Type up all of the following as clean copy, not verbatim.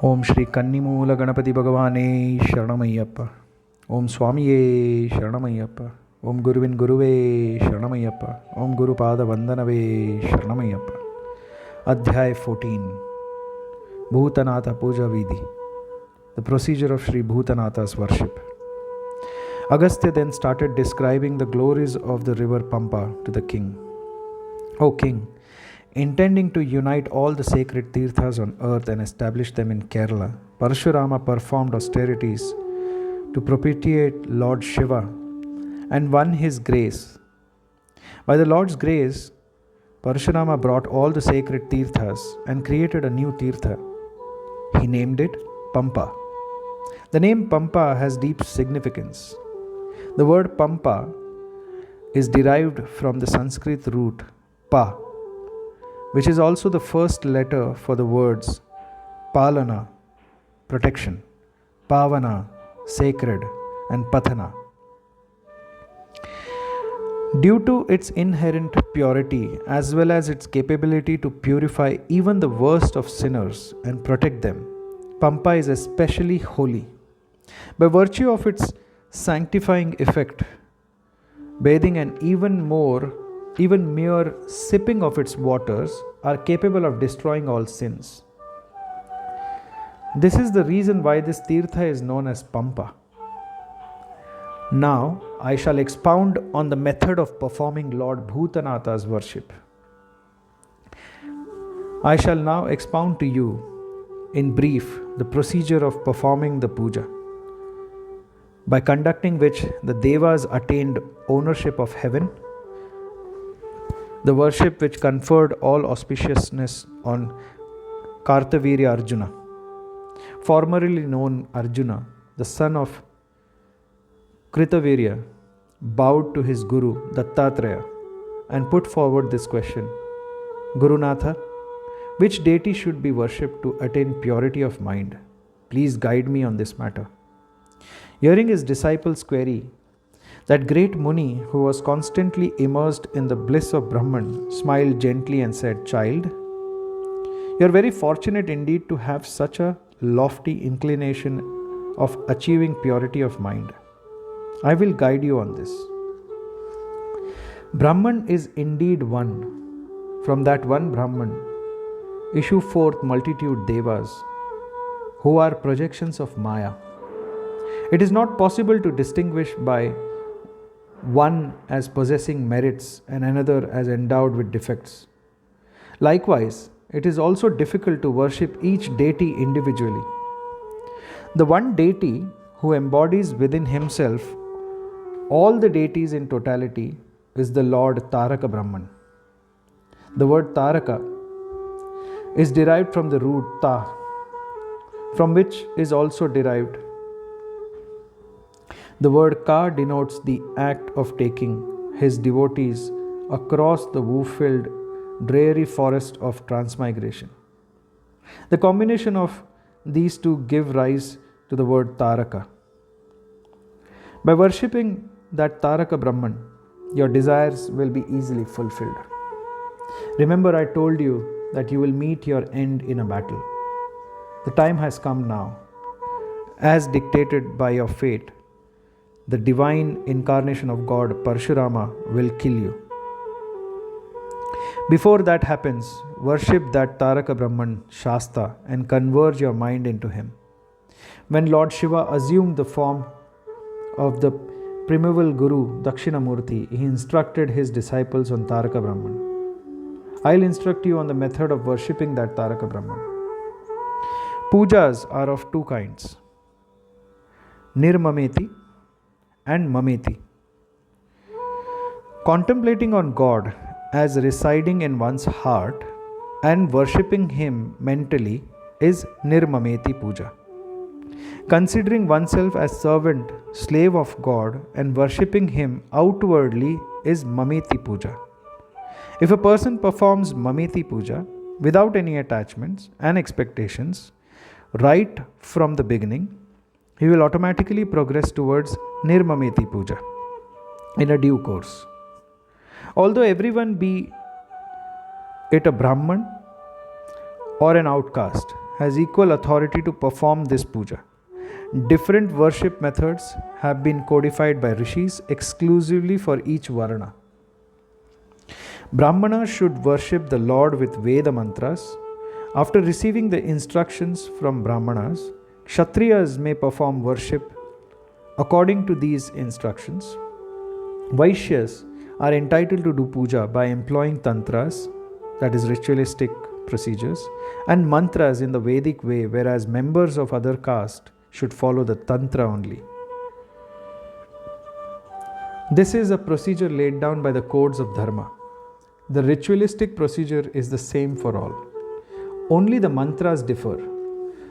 Om Shri Kannimoola Ganapati Bhagavane Sharanam Ayyappa. Om Swamy Sharanam Ayyappa. Om Guruvin Guruve Sharanam Ayyappa. Om Guru Pada Vandanave Sharanam Ayyappa. Adhyay 14. Bhutanatha Puja Vidhi. The procedure of Sri Bhutanatha's worship. Agastya then started describing the glories of the river Pampa to the king. O king, intending to unite all the sacred tirthas on earth and establish them in Kerala, Parashurama performed austerities to propitiate Lord Shiva and won his grace. By the Lord's grace, Parashurama brought all the sacred tirthas and created a new tirtha. He named it Pampa. The name Pampa has deep significance. The word Pampa is derived from the Sanskrit root Pa, which is also the first letter for the words Palana, protection, Pavana, sacred, and Pathana. Due to its inherent purity as well as its capability to purify even the worst of sinners and protect them, Pampa is especially holy. By virtue of its sanctifying effect, bathing and even mere sipping of its waters are capable of destroying all sins. This is the reason why this tirtha is known as Pampa. Now, I shall expound on the method of performing Lord Bhutanatha's worship. I shall now expound to you, in brief, the procedure of performing the puja, by conducting which the Devas attained ownership of heaven, the worship which conferred all auspiciousness on Kartavirya Arjuna, formerly known Arjuna, the son of Kritavirya, bowed to his guru Dattatreya and put forward this question: Gurunatha, which deity should be worshipped to attain purity of mind? Please guide me on this matter. Hearing his disciple's query, that great Muni, who was constantly immersed in the bliss of Brahman, smiled gently and said, Child, you are very fortunate indeed to have such a lofty inclination of achieving purity of mind. I will guide you on this. Brahman is indeed one. From that one Brahman issue forth multitude Devas, who are projections of Maya. It is not possible to distinguish by one as possessing merits and another as endowed with defects. Likewise, it is also difficult to worship each deity individually. The one deity who embodies within himself all the deities in totality is the Lord Taraka Brahman. The word Taraka is derived from the root Ta, from which is also derived the word Ka denotes the act of taking his devotees across the woo-filled, dreary forest of transmigration. The combination of these two give rise to the word Taraka. By worshipping that Taraka Brahman, your desires will be easily fulfilled. Remember, I told you that you will meet your end in a battle. The time has come now. As dictated by your fate, the divine incarnation of God, Parashurama, will kill you. Before that happens, worship that Taraka Brahman Shastha and converge your mind into him. When Lord Shiva assumed the form of the primeval Guru Dakshinamurti, he instructed his disciples on Taraka Brahman. I'll instruct you on the method of worshipping that Taraka Brahman. Pujas are of two kinds: Nirmameti and Mameti. Contemplating on God as residing in one's heart and worshipping Him mentally is Nirmameti Puja. Considering oneself as servant, slave of God and worshipping Him outwardly is Mameti Puja. If a person performs Mameti Puja without any attachments and expectations right from the beginning, he will automatically progress towards Nirmameti Puja in a due course. Although everyone, be it a Brahman or an outcast, has equal authority to perform this puja. Different worship methods have been codified by rishis exclusively for each varna. Brahmanas should worship the Lord with Veda mantras. After receiving the instructions from Brahmanas, Kshatriyas may perform worship according to these instructions. Vaishyas are entitled to do puja by employing tantras, that is ritualistic procedures, and mantras in the Vedic way, whereas members of other caste should follow the tantra only. This is a procedure laid down by the codes of dharma. The ritualistic procedure is the same for all. Only the mantras differ.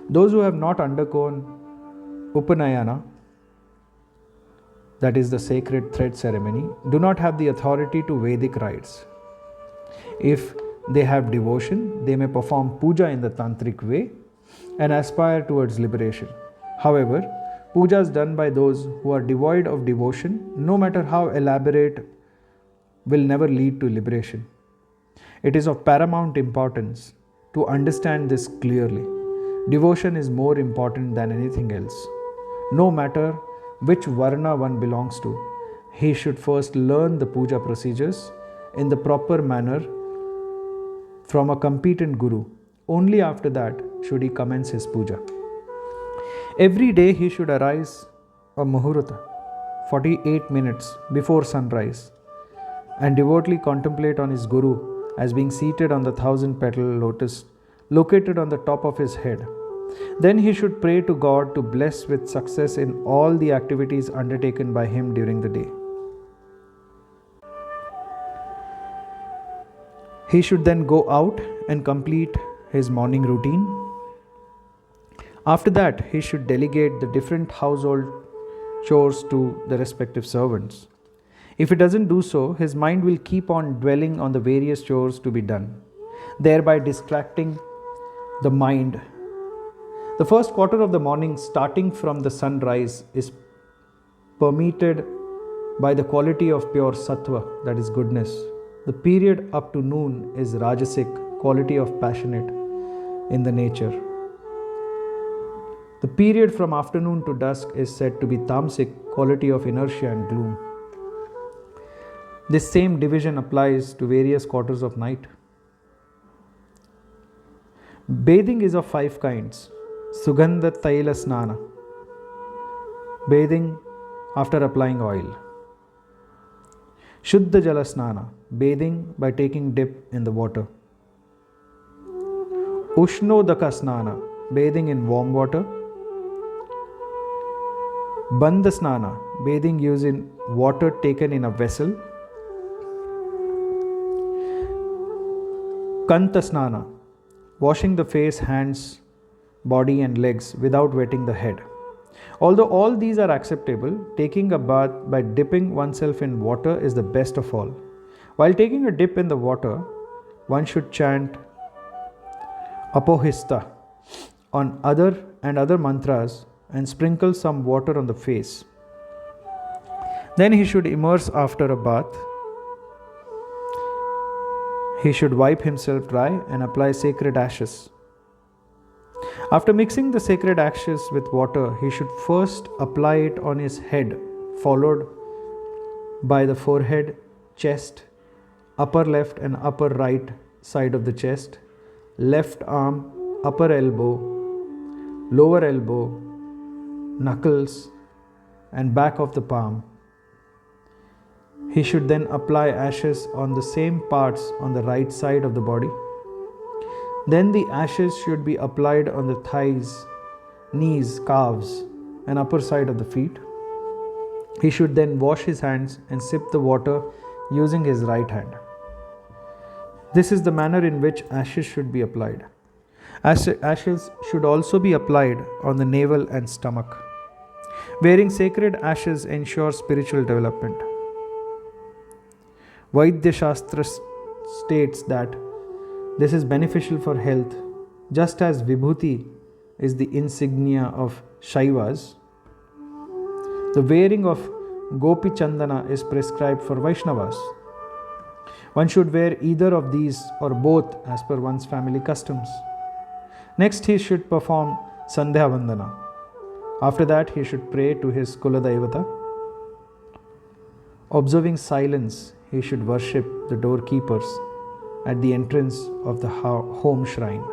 Those who have not undergone Upanayana, that is the sacred thread ceremony, do not have the authority to Vedic rites. If they have devotion, they may perform puja in the tantric way and aspire towards liberation. However, pujas done by those who are devoid of devotion, no matter how elaborate, will never lead to liberation. It is of paramount importance to understand this clearly. Devotion is more important than anything else. No matter which varna one belongs to, he should first learn the puja procedures in the proper manner from a competent guru. Only after that should he commence his puja. Every day he should arise a muhurta, 48 minutes before sunrise, and devoutly contemplate on his guru as being seated on the 1,000-petal lotus located on the top of his head. Then he should pray to God to bless with success in all the activities undertaken by him during the day. He should then go out and complete his morning routine. After that, he should delegate the different household chores to the respective servants. If he doesn't do so, his mind will keep on dwelling on the various chores to be done, thereby distracting the mind. The first quarter of the morning, starting from the sunrise, is permeated by the quality of pure sattva, that is goodness. The period up to noon is rajasic, quality of passionate in the nature. The period from afternoon to dusk is said to be tamasic, quality of inertia and gloom. This same division applies to various quarters of night. Bathing is of 5 kinds. Sugandha Taila Snana, bathing after applying oil. Shuddha Jala Snana, bathing by taking dip in the water. Ushnodaka Snana, bathing in warm water. Bandha Snana, bathing using water taken in a vessel. Kanta Snana, washing the face, hands, body and legs without wetting the head. Although all these are acceptable, taking a bath by dipping oneself in water is the best of all. While taking a dip in the water, one should chant Apohista on other mantras and sprinkle some water on the face. Then he should immerse after a bath. He should wipe himself dry and apply sacred ashes. After mixing the sacred ashes with water, he should first apply it on his head, followed by the forehead, chest, upper left and upper right side of the chest, left arm, upper elbow, lower elbow, knuckles, and back of the palm. He should then apply ashes on the same parts on the right side of the body. Then the ashes should be applied on the thighs, knees, calves, and upper side of the feet. He should then wash his hands and sip the water using his right hand. This is the manner in which ashes should be applied. Ashes should also be applied on the navel and stomach. Wearing sacred ashes ensures spiritual development. Vaidya Shastra states that this is beneficial for health, just as Vibhuti is the insignia of Shaivas. The wearing of Gopi Chandana is prescribed for Vaishnavas. One should wear either of these or both as per one's family customs. Next, he should perform Sandhya Vandana. After that, he should pray to his Kuladevata. Observing silence, he should worship the doorkeepers at the entrance of the home shrine.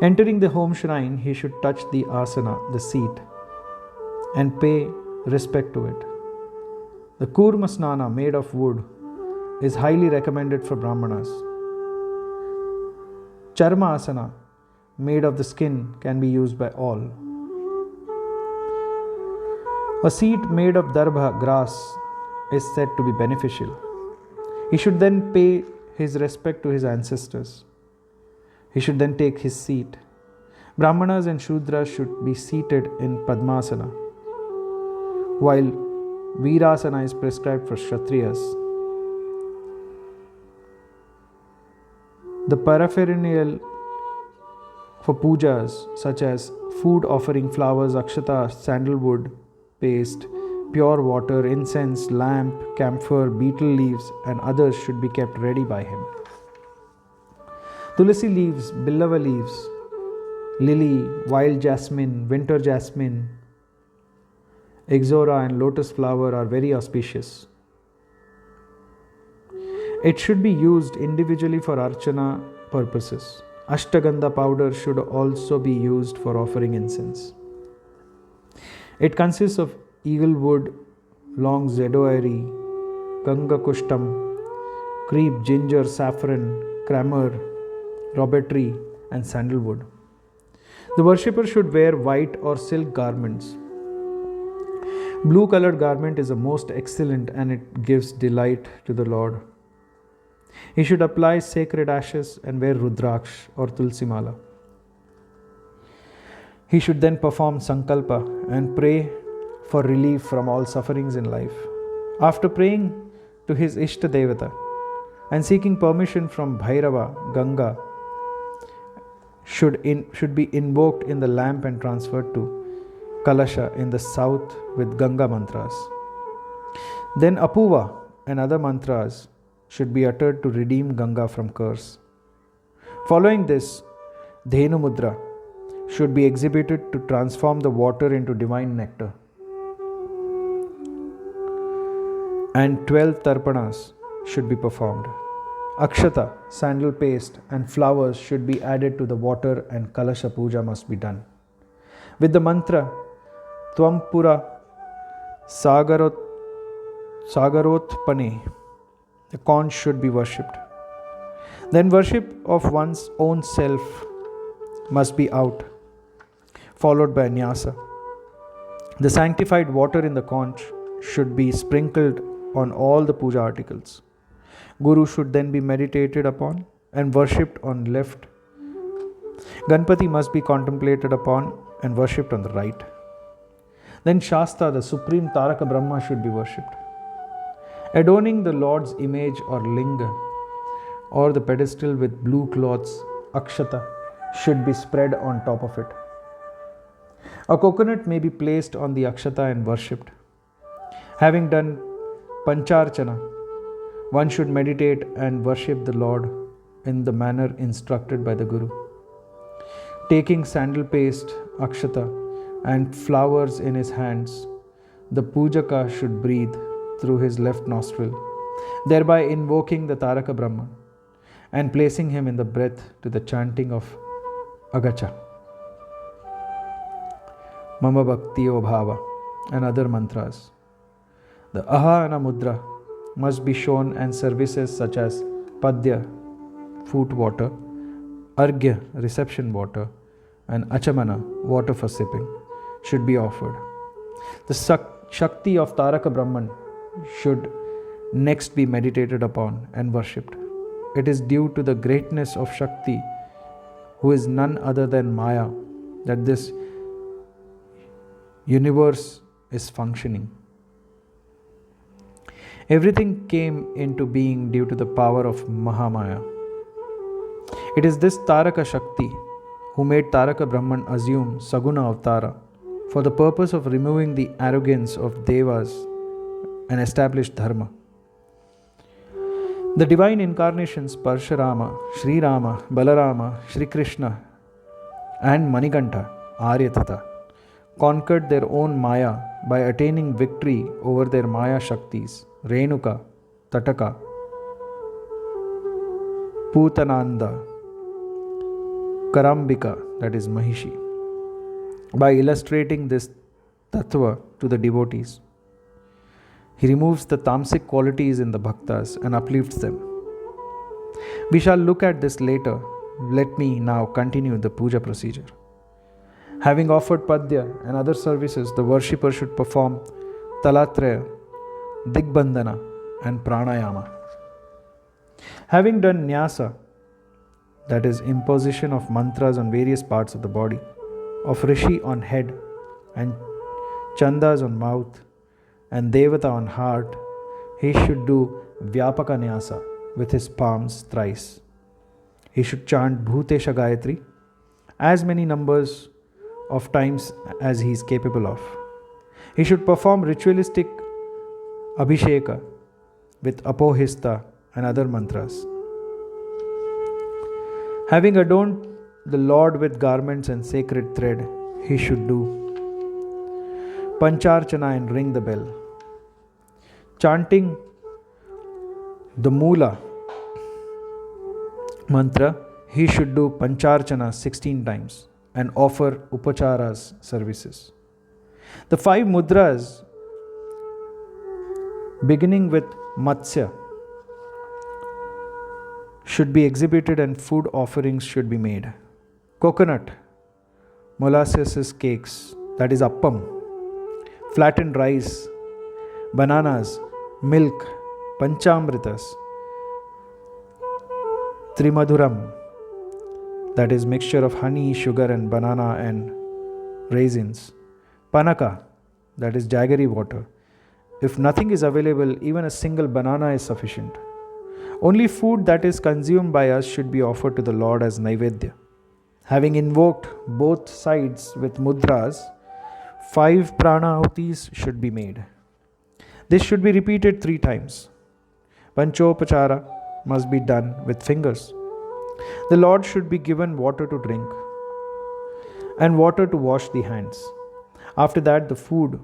Entering the home shrine, he should touch the asana, the seat, and pay respect to it. The kurma snana made of wood is highly recommended for Brahmanas. Charma asana made of the skin can be used by all. A seat made of darbha grass is said to be beneficial. He should then pay his respect to his ancestors. He should then take his seat. Brahmanas and Shudras should be seated in Padmasana, while Virasana is prescribed for Kshatriyas. The paraphernalia for pujas, such as food offering, flowers, akshata, sandalwood, paste, pure water, incense, lamp, camphor, betel leaves, and others should be kept ready by him. Tulasi leaves, billava leaves, lily, wild jasmine, winter jasmine, ixora, and lotus flower are very auspicious. It should be used individually for archana purposes. Ashtagandha powder should also be used for offering incense. It consists of eagle wood, long zedoari, ganga kushtam, creep, ginger, saffron, crammer, robetry, and sandalwood. The worshipper should wear white or silk garments. Blue colored garment is the most excellent and it gives delight to the Lord. He should apply sacred ashes and wear rudraksh or tulsi mala. He should then perform sankalpa and pray for relief from all sufferings in life. After praying to his Ishta Devata and seeking permission from Bhairava, Ganga should be invoked in the lamp and transferred to Kalasha in the south with Ganga mantras. Then Apuva and other mantras should be uttered to redeem Ganga from curse. Following this, Dhenu Mudra should be exhibited to transform the water into divine nectar. And 12 tarpanas should be performed. Akshata, sandal paste, and flowers should be added to the water and Kalasha Puja must be done. With the mantra, Twampura Sagarotpane, the conch should be worshipped. Then worship of one's own self must be out, followed by nyasa. The sanctified water in the conch should be sprinkled on all the puja articles. Guru should then be meditated upon and worshipped on left. Ganpati must be contemplated upon and worshipped on the right. Then Shastha, the supreme Taraka Brahma, should be worshipped. Adorning the Lord's image or linga or the pedestal with blue cloths, akshata, should be spread on top of it. A coconut may be placed on the akshata and worshipped. Having done pancharchana, one should meditate and worship the Lord in the manner instructed by the Guru. Taking sandal paste, akshata, and flowers in his hands, the pujaka should breathe through his left nostril, thereby invoking the Taraka Brahman and placing him in the breath to the chanting of Agacha, Mama Bhakti O Bhava, and other mantras. The Ahana Mudra must be shown and services such as Padya, foot water, Arghya, reception water, and Achamana, water for sipping, should be offered. The Shakti of Taraka Brahman should next be meditated upon and worshipped. It is due to the greatness of Shakti, who is none other than Maya, that this universe is functioning. Everything came into being due to the power of Mahamaya. It is this Taraka Shakti who made Taraka Brahman assume Saguna Avtara for the purpose of removing the arrogance of Devas and establish Dharma. The divine incarnations Parsharama, Sri Rama, Balarama, Sri Krishna, and Manikantha, Aryatata, conquered their own Maya by attaining victory over their Maya Shaktis, Renuka, Tataka, Putananda, Karambika, that is Mahishi, by illustrating this tattva to the devotees. He removes the tamasic qualities in the bhaktas and uplifts them. We shall look at this later. Let me now continue the puja procedure. Having offered padya and other services, the worshipper should perform talatraya, digbandhana, and pranayama. Having done nyasa, that is imposition of mantras on various parts of the body, of rishi on head, and chandas on mouth, and devata on heart, he should do vyapaka nyasa with his palms thrice. He should chant Bhutesha Gayatri as many numbers of times as he is capable of. He should perform ritualistic abhisheka with apohista and other mantras. Having adorned the Lord with garments and sacred thread, he should do Pancharchana and ring the bell. Chanting the Mula mantra, he should do Pancharchana 16 times and offer Upacharas services. The 5 mudras, beginning with Matsya, should be exhibited and food offerings should be made. Coconut, molasses cakes, that is appam, flattened rice, bananas, milk, panchamritas, trimadhuram, that is mixture of honey, sugar and banana and raisins, panaka, that is jaggery water. If nothing is available, even a single banana is sufficient. Only food that is consumed by us should be offered to the Lord as Naivedya. Having invoked both sides with mudras, 5 pranahutis should be made. This should be repeated 3 times. Panchopachara must be done with fingers. The Lord should be given water to drink and water to wash the hands. After that, the food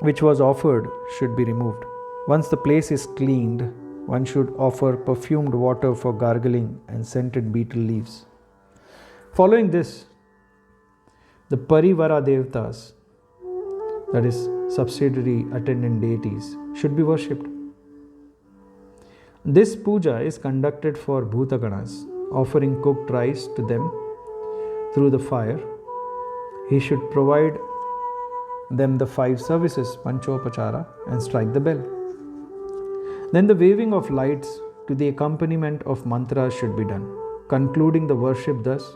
which was offered should be removed. Once the place is cleaned, one should offer perfumed water for gargling and scented betel leaves. Following this, the Parivara Devatas, that is subsidiary attendant deities, should be worshipped. This puja is conducted for Bhutaganas, offering cooked rice to them through the fire. He should provide them the 5 services, Panchopachara, and strike the bell. Then the waving of lights to the accompaniment of mantras should be done. Concluding the worship thus,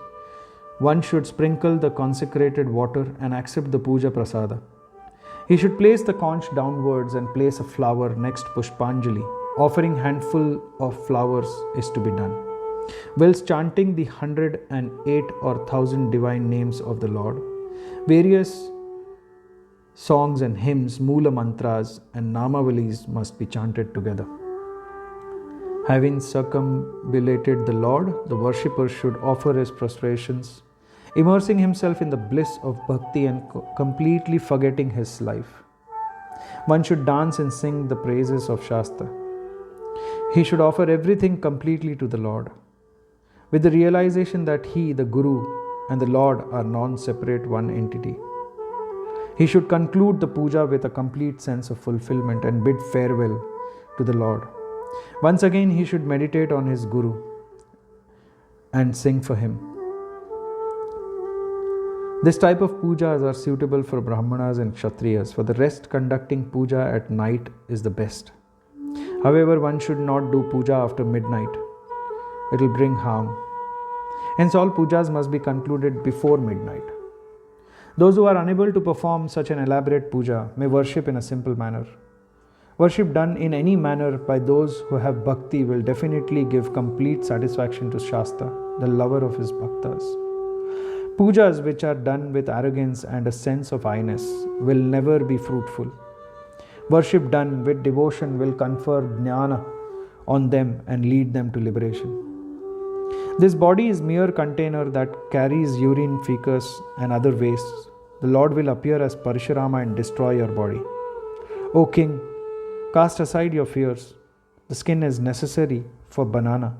one should sprinkle the consecrated water and accept the puja prasada. He should place the conch downwards and place a flower next Pushpanjali. Offering handful of flowers is to be done. Whilst chanting the 108 or 1000 divine names of the Lord, various songs and hymns, Mula mantras and Namavalis must be chanted together. Having circumambulated the Lord, the worshipper should offer his prostrations, immersing himself in the bliss of bhakti and completely forgetting his life. One should dance and sing the praises of Shastha. He should offer everything completely to the Lord, with the realization that he, the Guru, and the Lord are non-separate one entity. He should conclude the puja with a complete sense of fulfillment and bid farewell to the Lord. Once again, he should meditate on his Guru and sing for him. This type of pujas are suitable for Brahmanas and Kshatriyas. For the rest, conducting puja at night is the best. However, one should not do puja after midnight. It will bring harm. Hence, all pujas must be concluded before midnight. Those who are unable to perform such an elaborate puja may worship in a simple manner. Worship done in any manner by those who have bhakti will definitely give complete satisfaction to Shasta, the lover of his bhaktas. Pujas which are done with arrogance and a sense of I-ness will never be fruitful. Worship done with devotion will confer jnana on them and lead them to liberation. This body is mere container that carries urine, feces and other wastes. The Lord will appear as Parashurama and destroy your body. O king, cast aside your fears. The skin is necessary for banana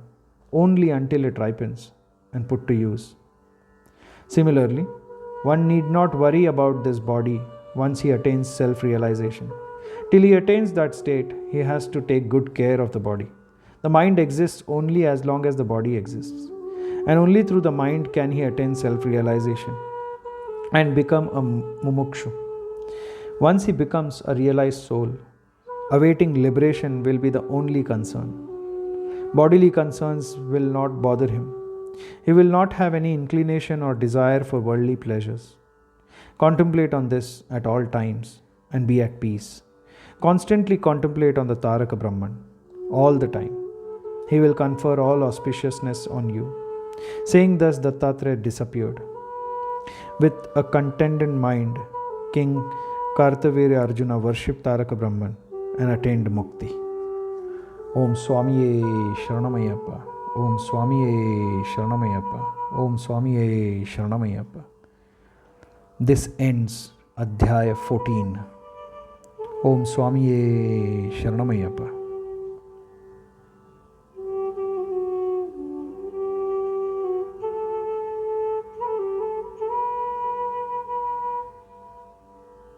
only until it ripens and put to use. Similarly, one need not worry about this body once he attains self-realization. Till he attains that state, he has to take good care of the body. The mind exists only as long as the body exists. And only through the mind can he attain self-realization and become a mumukshu. Once he becomes a realized soul, awaiting liberation will be the only concern. Bodily concerns will not bother him. He will not have any inclination or desire for worldly pleasures. Contemplate on this at all times and be at peace. Constantly contemplate on the Taraka Brahman all the time. He will confer all auspiciousness on you. Saying thus, Dattatreya disappeared. With a contented mind, King Kartavirya Arjuna worshipped Taraka Brahman and attained mukti. Om Swamy Sharanam. Om Swamy Sharanam. Om Swamy Sharanam. This ends Adhyaya 14. Om Swamy Sharanam.